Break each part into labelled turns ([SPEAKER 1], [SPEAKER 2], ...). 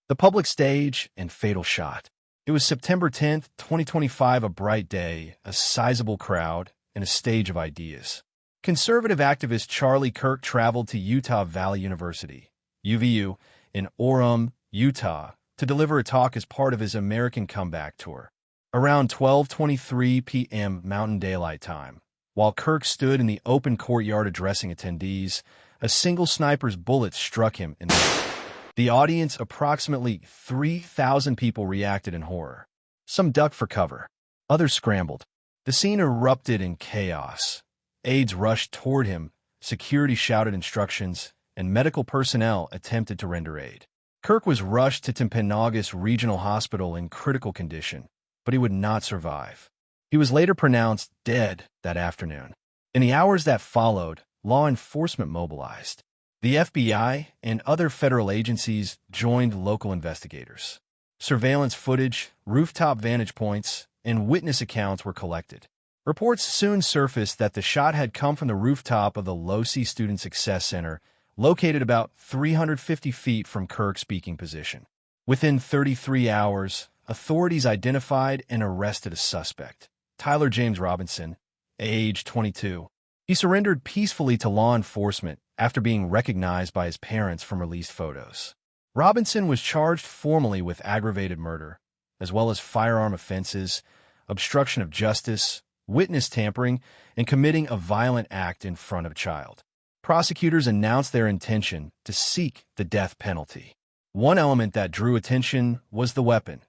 [SPEAKER 1] The public stage and fatal shot. It was September 10th, 2025, a bright day, a sizable crowd, and a stage of ideas. Conservative activist Charlie Kirk traveled to Utah Valley University, UVU, in Orem, Utah, to deliver a talk as part of his American Comeback Tour. Around 12:23 p.m. Mountain Daylight Time, while Kirk stood in the open courtyard addressing attendees, a single sniper's bullet struck him in the head. The audience, approximately 3,000 people, reacted in horror. Some ducked for cover. Others scrambled. The scene erupted in chaos. Aides rushed toward him, security shouted instructions, and medical personnel attempted to render aid. Kirk was rushed to Timpanogos Regional Hospital in critical condition, but he would not survive. He was later pronounced dead that afternoon. In the hours that followed, law enforcement mobilized. The FBI and other federal agencies joined local investigators. Surveillance footage, rooftop vantage points, and witness accounts were collected. Reports soon surfaced that the shot had come from the rooftop of the Losi Student Success Center, located about 350 feet from Kirk's speaking position. Within 33 hours, authorities identified and arrested a suspect, Tyler James Robinson, age 22. He surrendered peacefully to law enforcement after being recognized by his parents from released photos. Robinson was charged formally with aggravated murder, as well as firearm offenses, obstruction of justice, witness tampering, and committing a violent act in front of a child. Prosecutors announced their intention to seek the death penalty. One element that drew attention was the weapon,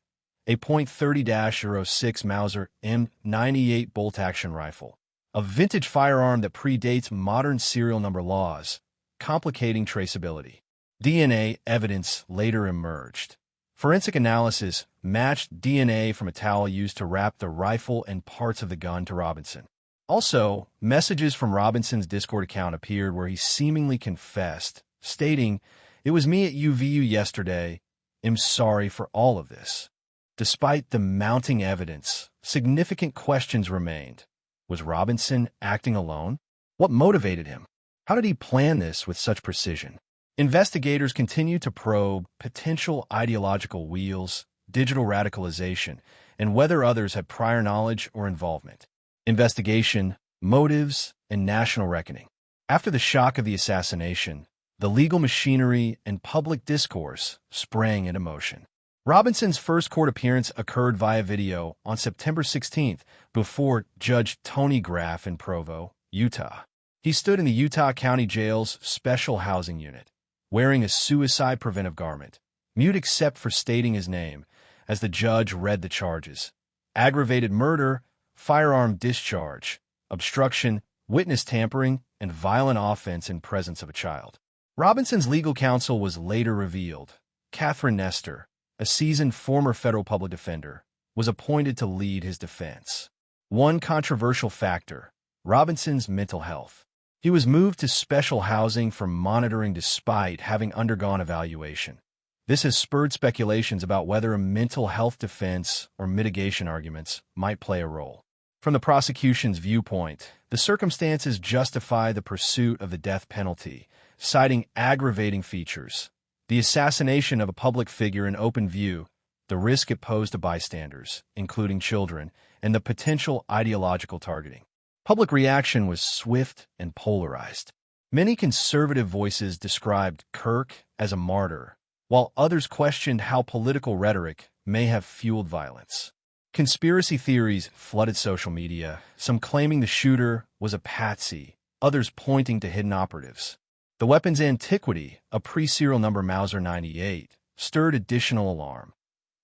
[SPEAKER 1] a .30-06 Mauser M98 bolt-action rifle, a vintage firearm that predates modern serial number laws, complicating traceability. DNA evidence later emerged. Forensic analysis matched DNA from a towel used to wrap the rifle and parts of the gun to Robinson. Also, messages from Robinson's Discord account appeared where he seemingly confessed, stating, "It was me at UVU yesterday. I'm sorry for all of this." Despite the mounting evidence, significant questions remained. Was Robinson acting alone? What motivated him? How did he plan this with such precision? Investigators continue to probe potential ideological wheels, digital radicalization, and whether others had prior knowledge or involvement. Investigation, motives, and national reckoning. After the shock of the assassination, the legal machinery and public discourse sprang into motion. Robinson's first court appearance occurred via video on September 16th before Judge Tony Graff in Provo, Utah. He stood in the Utah County Jail's Special Housing Unit, wearing a suicide preventive garment, mute except for stating his name, as the judge read the charges: aggravated murder, firearm discharge, obstruction, witness tampering, and violent offense in presence of a child. Robinson's legal counsel was later revealed. Catherine Nestor, a seasoned former federal public defender, was appointed to lead his defense. One controversial factor: Robinson's mental health. He was moved to special housing for monitoring despite having undergone evaluation. This has spurred speculations about whether a mental health defense or mitigation arguments might play a role. From the prosecution's viewpoint, the circumstances justify the pursuit of the death penalty, citing aggravating features: the assassination of a public figure in open view, the risk it posed to bystanders, including children, and the potential ideological targeting. Public reaction was swift and polarized. Many conservative voices described Kirk as a martyr, while others questioned how political rhetoric may have fueled violence. Conspiracy theories flooded social media, some claiming the shooter was a patsy, others pointing to hidden operatives. The weapon's antiquity, a pre-serial number Mauser 98, stirred additional alarm.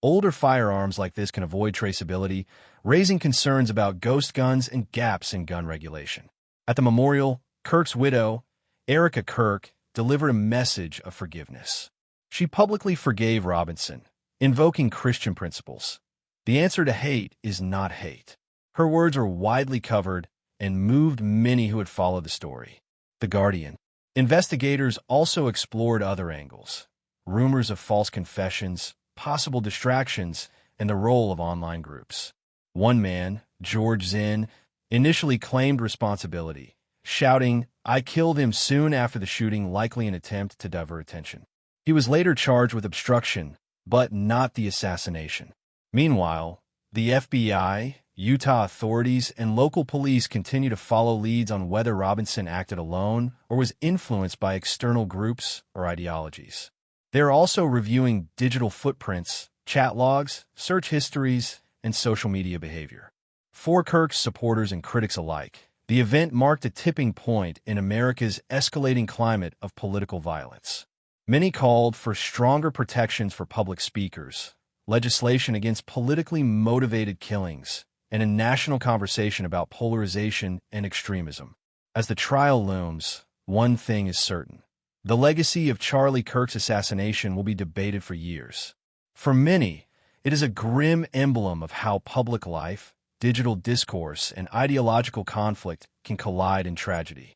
[SPEAKER 1] Older firearms like this can avoid traceability, raising concerns about ghost guns and gaps in gun regulation. At the memorial, Kirk's widow, Erica Kirk, delivered a message of forgiveness. She publicly forgave Robinson, invoking Christian principles. The answer to hate is not hate. Her words were widely covered and moved many who had followed the story. The Guardian. Investigators also explored other angles: rumors of false confessions, possible distractions, and the role of online groups. One man, George Zinn, initially claimed responsibility, shouting, "I killed him," soon after the shooting, likely an attempt to divert attention. He was later charged with obstruction, but not the assassination. Meanwhile, the FBI, Utah authorities, and local police continue to follow leads on whether Robinson acted alone or was influenced by external groups or ideologies. They are also reviewing digital footprints, chat logs, search histories, and social media behavior. For Kirk's supporters and critics alike, the event marked a tipping point in America's escalating climate of political violence. Many called for stronger protections for public speakers, legislation against politically motivated killings, and a national conversation about polarization and extremism. As the trial looms, one thing is certain. The legacy of Charlie Kirk's assassination will be debated for years. For many, it is a grim emblem of how public life, digital discourse, and ideological conflict can collide in tragedy.